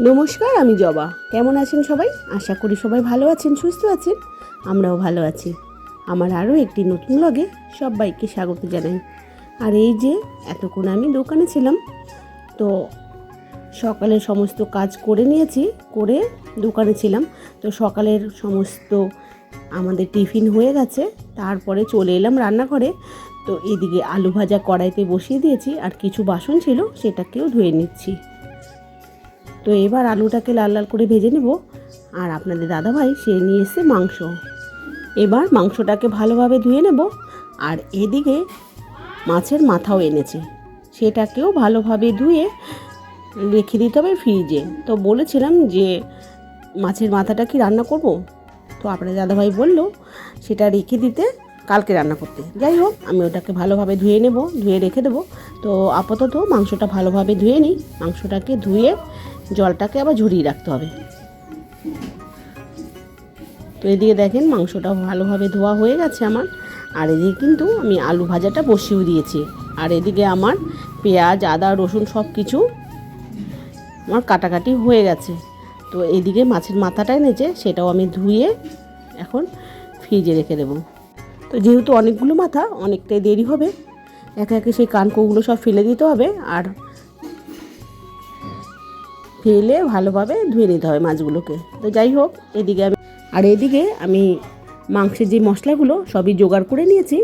নমস্কার, আমি জবা। কেমন আছেন সবাই? আশা করি সবাই ভালো আছেন, সুস্থ আছেন। আমরাও ভালো আছি। আমার আরও একটি নতুন ব্লগে সবাইকে স্বাগত জানাই। আর এই যে এতক্ষণ আমি দোকানে ছিলাম, তো সকালের সমস্ত কাজ করে নিয়েছি, করে দোকানে ছিলাম। তো সকালের সমস্ত আমাদের টিফিন হয়ে গেছে, তারপরে চলে এলাম রান্নাঘরে। তো এদিকে আলু ভাজা কড়াইতে বসিয়ে দিয়েছি, আর কিছু বাসন ছিল সেটাকেও ধুয়ে নিচ্ছি। তো এবার আলুটাকে লাল লাল করে ভেজে নেব। আর আপনাদের দাদাভাই সে নিয়ে এসে মাংস, এবার মাংসটাকে ভালোভাবে ধুয়ে নেব। আর এদিকে মাছের মাথাও এনেছে, সেটাকেও ভালোভাবে ধুয়ে রেখে দিতে হবে ফ্রিজে। তো বলেছিলাম যে মাছের মাথাটা কি রান্না করব, তো আপনাদের দাদাভাই বললো সেটা রেখে দিতে, কালকে রান্না করতে। যাই হোক, আমি ওটাকে ভালোভাবে ধুয়ে নেব, ধুয়ে রেখে দেবো। তো আপাতত মাংসটা ভালোভাবে ধুয়ে নিই। মাংসটাকে ধুয়ে জলটাকে আবার ঝরিয়ে রাখতে হবে। তো এদিকে দেখেন মাংসটা ভালোভাবে ধোয়া হয়ে গেছে আমার। আর এদিকে কিন্তু আমি আলু ভাজাটা বসিয়ে দিয়েছি। আর এদিকে আমার পেঁয়াজ, আদা, রসুন সব কিছু আমার কাটাকাটি হয়ে গেছে। তো এদিকে মাছের মাথাটা এনেছে, সেটাও আমি ধুয়ে এখন ফ্রিজে রেখে দেবো। তো যেহেতু অনেকগুলো মাথা, অনেকটাই দেরি হবে, একে একে সেই কানকোগুলো সব ফেলে দিতে হবে। আর ফেলে ভালোভাবে ধুয়ে নিতে হবে মাছগুলোকে। তো যাই হোক, এদিকে আমি মাংসের যে মশলাগুলো সবই জোগাড় করে নিয়েছি।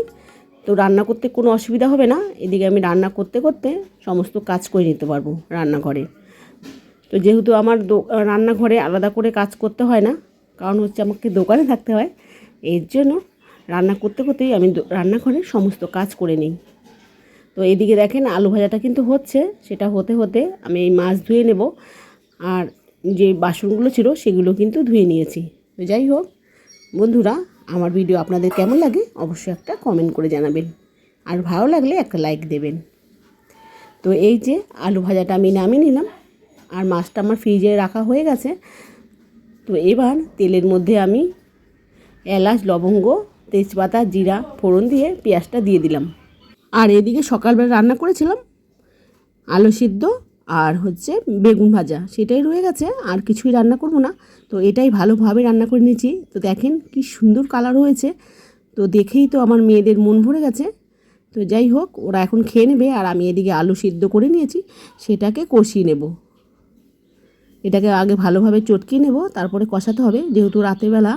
তো রান্না করতে কোনো অসুবিধা হবে না। এদিকে আমি রান্না করতে করতে সমস্ত কাজ করে নিতে পারবো রান্নাঘরে। তো যেহেতু আমার রান্নাঘরে আলাদা করে কাজ করতে হয় না, কারণ হচ্ছে আমাকে দোকানে থাকতে হয়, এর জন্য রান্না করতে করতেই আমি রান্নাঘরে সমস্ত কাজ করে নিই। তো এদিকে দেখেন আলু ভাজাটা কিন্তু হচ্ছে, সেটা হতে হতে আমি এই মাছ ধুয়ে নেব। আর যে বাসনগুলো ছিল সেগুলো কিন্তু ধুয়ে নিয়েছি। তো যাই হোক বন্ধুরা, আমার ভিডিও আপনাদের কেমন লাগে অবশ্যই একটা কমেন্ট করে জানাবেন, আর ভালো লাগলে একটা লাইক দেবেন। তো এই যে আলু ভাজাটা আমি নামিয়ে নিলাম, আর মাছটা আমার ফ্রিজে রাখা হয়ে গেছে। তো এবার তেলের মধ্যে আমি এলাচ, লবঙ্গ, তেজপাতা, জিরা ফোড়ন দিয়ে পেঁয়াজটা দিয়ে দিলাম। আর এদিকে সকালবেলা রান্না করেছিলাম আলু সিদ্ধ আর হচ্ছে বেগুন ভাজা, সেটাই রয়ে গেছে, আর কিছুই রান্না করব না। তো এটাই ভালোভাবে রান্না করে নিয়েছি। তো দেখেন কি সুন্দর কালার হয়েছে, তো দেখেই তো আমার মেয়েদের মন ভরে গেছে। তো যাই হোক, ওরা এখন খেয়ে নেবে। আর আমি এদিকে আলু সিদ্ধ করে নিয়েছি, সেটাকে কষিয়ে নেব। এটাকে আগে ভালোভাবে চটকিয়ে নেব, তারপরে কষাতে হবে, যেহেতু রাতেরবেলা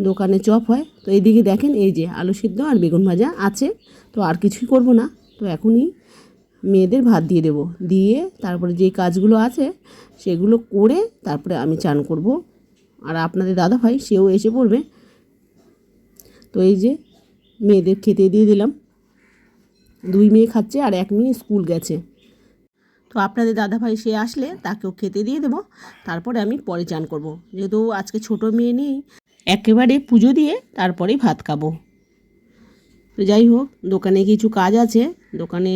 দোকানে চপ হয়। তো এইদিকে দেখেন এই যে আলু সিদ্ধ আর বেগুন ভাজা আছে, তো আর কিছুই করব না। তো এখনই মেয়েদের ভাত দিয়ে দেবো, দিয়ে তারপরে যে কাজগুলো আছে সেগুলো করে তারপরে আমি চান করব। আর আপনাদের দাদাভাই সেও এসে পড়বে। তো এই যে মেয়েদের খেতে দিয়ে দিলাম, 2 মেয়ে খাচ্ছে আর 1 মেয়ে স্কুল গেছে। তো আপনাদের দাদাভাই সে আসলে তাকেও খেতে দিয়ে দেবো, তারপরে আমি পরে চান করব। যেহেতু আজকে ছোটো মেয়ে নেই, একেবারে পুজো দিয়ে তারপরেই ভাত খাবো। তো যাই হোক, দোকানে কিছু কাজ আছে, দোকানে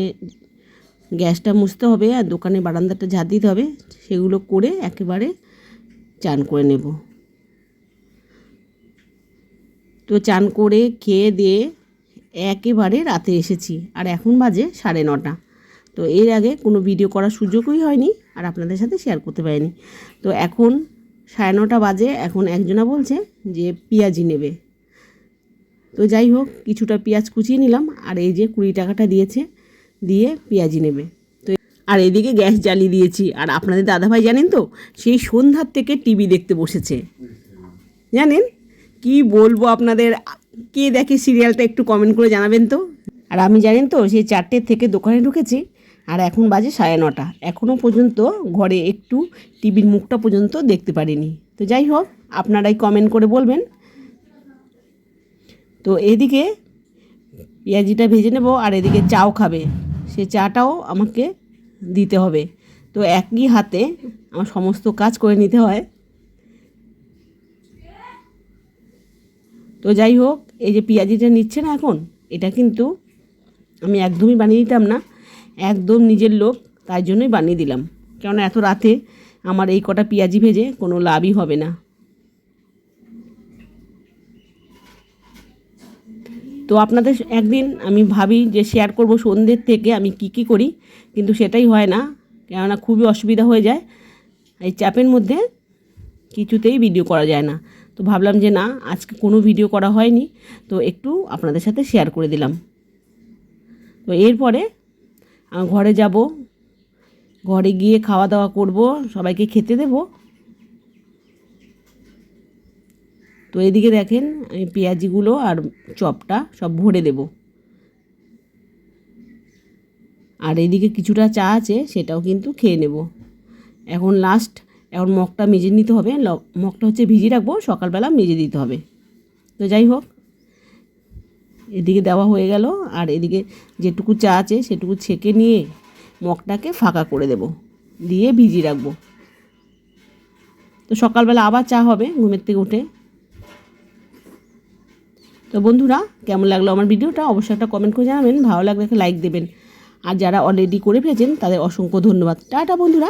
গ্যাসটা মুছতে হবে আর দোকানে বারান্দাটা ঝাড় দিতে হবে, সেগুলো করে একেবারে চান করে নেব। তো চান করে খেয়ে দিয়ে একেবারে রাতে এসেছি, আর এখন বাজে 9:30। তো এর আগে কোনো ভিডিও করার সুযোগই হয়নি, আর আপনাদের সাথে শেয়ার করতে পারিনি। তো এখন 9:30 বাজে, এখন একজনা বলছে যে পেঁয়াজি নেবে। তো যাই হোক, কিছুটা পেঁয়াজ কুচিয়ে নিলাম, আর এই যে 20 টাকাটা দিয়েছে, দিয়ে পেঁয়াজি নেবে। তো আর এদিকে গ্যাস জ্বালিয়ে দিয়েছি। আর আপনাদের দাদাভাই জানেন তো, সেই সন্ধ্যার থেকে টিভি দেখতে বসেছে। জানেন কি বলবো আপনাদের, কে দেখে সিরিয়ালটা একটু কমেন্ট করে জানাবেন তো। আর আমি জানেন তো সেই 4টে থেকে দোকানে ঢুকেছি, আর এখন বাজে 9:30, এখনও পর্যন্ত ঘরে একটু টিভির মুখটা পর্যন্ত দেখতে পারিনি। তো যাই হোক, আপনারাই কমেন্ট করে বলবেন। তো এদিকে পেঁয়াজিটা ভেজে নেব, আর এদিকে চাও খাবে, সে চাটাও আমাকে দিতে হবে। তো একই হাতে আমার সমস্ত কাজ করে নিতে হয়। তো যাই হোক, এই যে পেঁয়াজিটা নিচ্ছে না এখন, এটা কিন্তু আমি একদমই বানিয়ে দিতাম না, একদম নিজের লোক, তাই জন্যই বানিয়ে দিলাম। কেননা এত রাতে আমার এই কটা পেঁয়াজি ভেজে কোনো লাভই হবে না। তো আপনাদের একদিন আমি ভাবি যে শেয়ার করব সন্ধ্যের থেকে আমি কি করি, কিন্তু সেটাই হয় না, কেননা খুবই অসুবিধা হয়ে যায়। এই চাপের মধ্যে কিছুতেই ভিডিও করা যায় না। তো ভাবলাম যে না, আজকে কোনো ভিডিও করা হয়নি, তো একটু আপনাদের সাথে শেয়ার করে দিলাম। তো এরপরে ঘরে যাব, ঘরে গিয়ে খাওয়া দাওয়া করব, সবাইকে খেতে দেব। তো এদিকে দেখেন আমি পেঁয়াজিগুলো আর চপটা সব ভরে দেব। আর এদিকে কিছুটা চা আছে, সেটাও কিন্তু খেয়ে নেব। এখন মগটা মেজে নিতে হবে। মগটা হচ্ছে ভিজিয়ে রাখবো, সকালবেলা মেজে দিতে হবে। তো যাই হোক, এদিকে দেওয়া হয়ে গেল। আর এদিকে যেটুকু চা আছে সেটুকু ছেঁকে নিয়ে মগটাকে ফাঁকা করে দেব, দিয়ে ভিজিয়ে রাখবো। তো সকালবেলা আবার চা হবে ঘুমের থেকে উঠে। তো বন্ধুরা, কেমন লাগলো আমার ভিডিওটা অবশ্যই একটা কমেন্ট করে জানাবেন। ভালো লাগলে একটা লাইক দেবেন। আর যারা অলরেডি করে ফেলেছেন তাদের অসংখ্য ধন্যবাদ। টাটা বন্ধুরা।